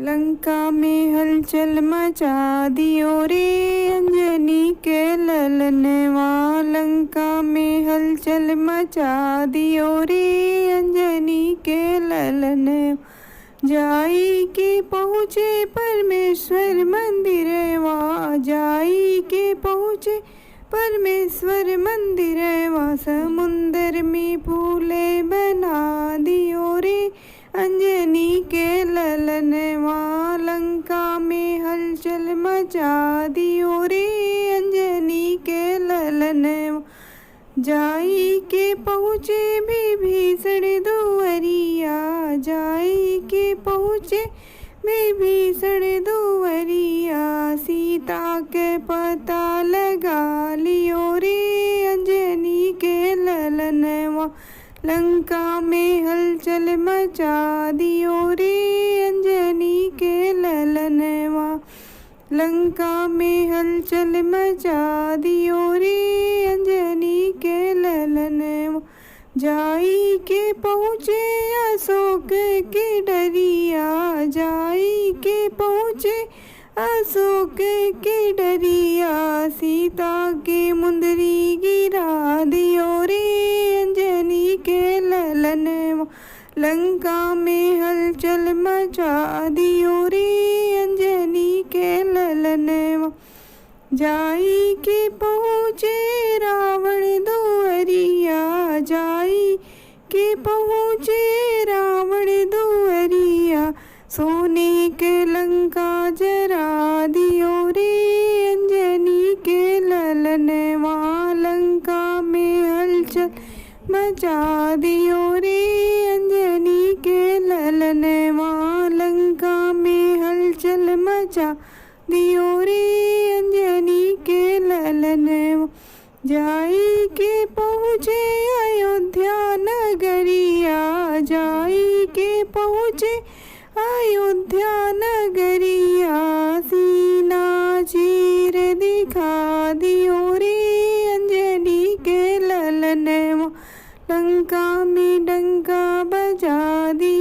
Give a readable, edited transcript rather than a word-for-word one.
लंका में हलचल मचा दियो रे अंजनी के ललनवा। लंका में हलचल मचा दियो रे अंजनी के ललनवा। जाई के पहुँचे परमेश्वर मंदिरवा। जाई के पहुँचे परमेश्वर मंदिरवा। समुंदर में फूले बना दियो रे अंजनी के ललनवा। लंका में हलचल मचा दियो रे अंजनी के ललनवा। जाई के पहुँचे विभीषण दुआरिया। जाई के पहुँचे विभीषण दुआरिया। सीता के पता लगा लियो रे अंजनी के ललनवा। लंका में हलचल मचा दियो रे अंजनी के ललनवा। लंका में हलचल मचा दियो रे अंजनी के ललनवा। जाई के पहुँचे अशोक की डरिया। जाई के पहुँचे अशोक की डरिया। सीता के मुंदरी गिरा दियो रे अंजनी के ललनवा। लंका में हलचल मचा दियो रे अंजनी के ललनवा। जाई के पहुँचे रावण दुआरिया। जाई के पहुँचे रावण दुआरिया। सोने के लंका जरा दियो रे अंजनी के ललनवा। लंका में हलचल मचा दियो रे अंजनी के ललनवा। लंका में हलचल मचा दियो रे अंजनी के ललनवा। जाई के पहुँचे अयोध्या नगरिया। जाई के पहुँचे अयोध्या नगरिया। सीना चीर दिखा दियो रे अंजनी के ललनवा। लंका में डंका बजा दियो